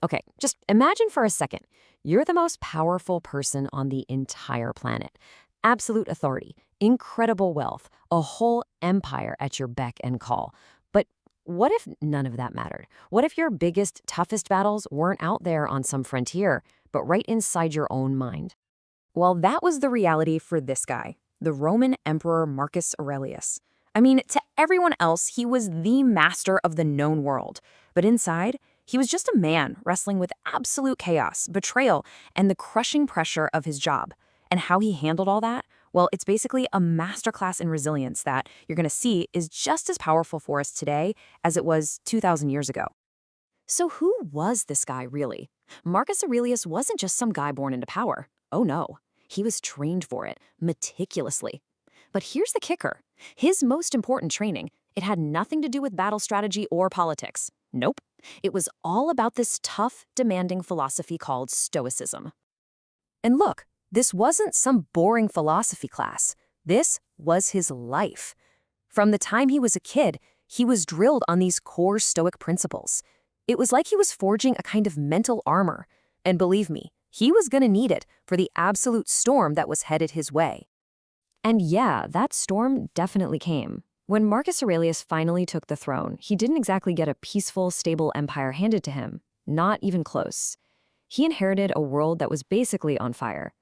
Okay, just imagine for a second. You're the most powerful person on the entire planet. Absolute authority, incredible wealth, a whole empire at your beck and call. But what if none of that mattered? What if your biggest, toughest battles weren't out there on some frontier, but right inside your own mind? Well, that was the reality for this guy, the Roman Emperor Marcus Aurelius. I mean, to everyone else, he was the master of the known world. But inside, he was just a man wrestling with absolute chaos, betrayal, and the crushing pressure of his job. And how he handled all that? Well, it's basically a masterclass in resilience that you're going to see is just as powerful for us today as it was 2,000 years ago. So who was this guy really? Marcus Aurelius wasn't just some guy born into power. Oh no. He was trained for it, meticulously. But here's the kicker. His most important training, it had nothing to do with battle strategy or politics. Nope. It was all about this tough, demanding philosophy called Stoicism. And look, this wasn't some boring philosophy class. This was his life. From the time he was a kid, he was drilled on these core Stoic principles. It was like he was forging a kind of mental armor. And believe me, he was going to need it for the absolute storm that was headed his way. And yeah, that storm definitely came. When Marcus Aurelius finally took the throne, he didn't exactly get a peaceful, stable empire handed to him. Not even close. He inherited a world that was basically on fire.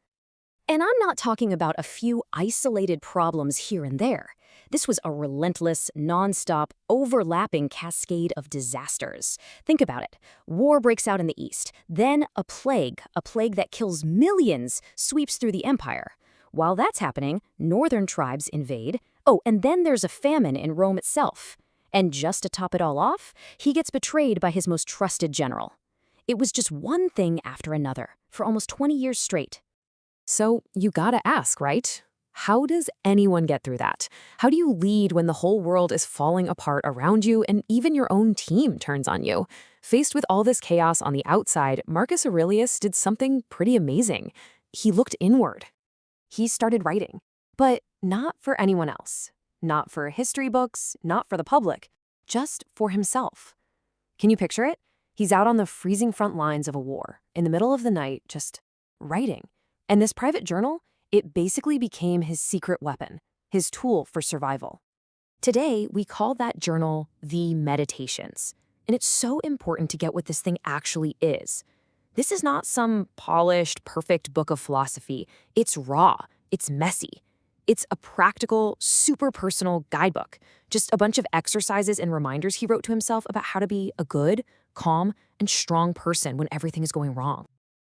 And I'm not talking about a few isolated problems here and there. This was a relentless, non-stop, overlapping cascade of disasters. Think about it. War breaks out in the east. Then a plague that kills millions, sweeps through the empire. While that's happening, northern tribes invade. Oh, and then there's a famine in Rome itself. And just to top it all off, he gets betrayed by his most trusted general. It was just one thing after another, for almost 20 years straight. So you gotta ask, right? How does anyone get through that? How do you lead when the whole world is falling apart around you and even your own team turns on you? Faced with all this chaos on the outside, Marcus Aurelius did something pretty amazing. He looked inward. He started writing, but not for anyone else. Not for history books, not for the public, just for himself. Can you picture it? He's out on the freezing front lines of a war, in the middle of the night, just writing. And this private journal, it basically became his secret weapon, his tool for survival. Today, we call that journal the Meditations. And it's so important to get what this thing actually is. This is not some polished, perfect book of philosophy. It's raw. It's messy. It's a practical, super personal guidebook. Just a bunch of exercises and reminders he wrote to himself about how to be a good, calm, and strong person when everything is going wrong.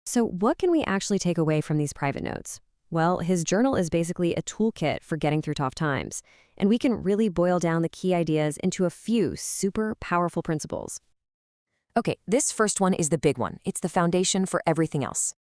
So what can we actually take away from these private notes? Well, his journal is basically a toolkit for getting through tough times, and we can really boil down the key ideas into a few super powerful principles. Okay, this first one is the big one. It's the foundation for everything else.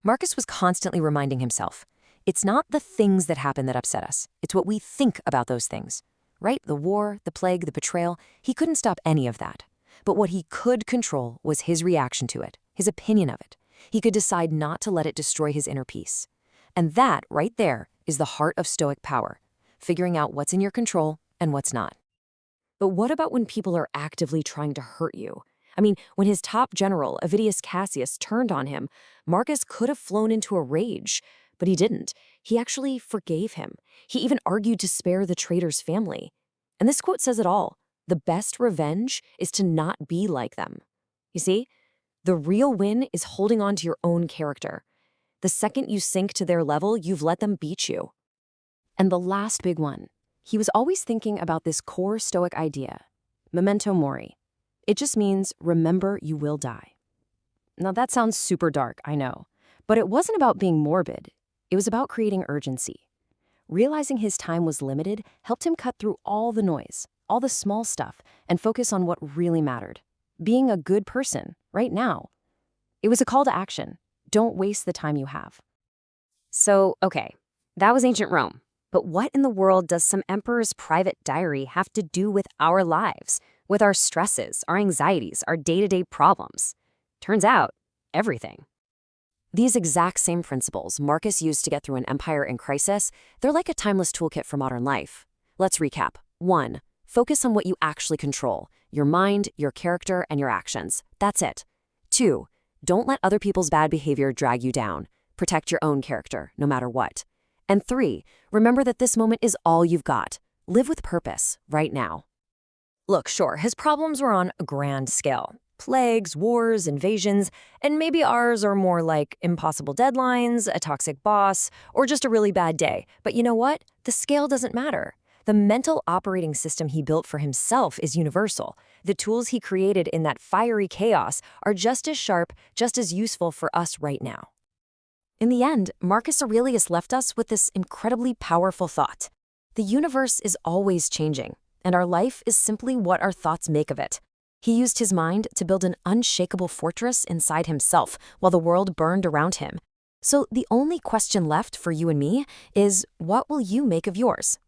Marcus was constantly reminding himself, it's not the things that happen that upset us. It's what we think about those things. Right? The war, the plague, the betrayal, he couldn't stop any of that. But what he could control was his reaction to it, his opinion of it. He could decide not to let it destroy his inner peace. And that, right there, is the heart of Stoic power, figuring out what's in your control and what's not. But what about when people are actively trying to hurt you? I mean, when his top general, Avidius Cassius, turned on him, Marcus could have flown into a rage, but he didn't. He actually forgave him. He even argued to spare the traitor's family. And this quote says it all. The best revenge is to not be like them. You see? The real win is holding on to your own character. The second you sink to their level, you've let them beat you. And the last big one. He was always thinking about this core Stoic idea, memento mori. It just means remember you will die. Now that sounds super dark, I know. But it wasn't about being morbid. It was about creating urgency. Realizing his time was limited helped him cut through all the noise, all the small stuff, and focus on what really mattered. Being a good person, right now. It was a call to action. Don't waste the time you have. So, okay, that was ancient Rome. But what in the world does some emperor's private diary have to do with our lives, with our stresses, our anxieties, our day-to-day problems? Turns out, everything. These exact same principles Marcus used to get through an empire in crisis, they're like a timeless toolkit for modern life. Let's recap. 1. Focus on what you actually control, your mind, your character, and your actions. That's it. 2. Don't let other people's bad behavior drag you down. Protect your own character, no matter what. And 3. Remember that this moment is all you've got. Live with purpose, right now. Look, sure, his problems were on a grand scale. Plagues, wars, invasions, and maybe ours are more like impossible deadlines, a toxic boss, or just a really bad day. But you know what? The scale doesn't matter. The mental operating system he built for himself is universal. The tools he created in that fiery chaos are just as sharp, just as useful for us right now. In the end, Marcus Aurelius left us with this incredibly powerful thought. The universe is always changing, and our life is simply what our thoughts make of it. He used his mind to build an unshakable fortress inside himself while the world burned around him. So the only question left for you and me is, what will you make of yours?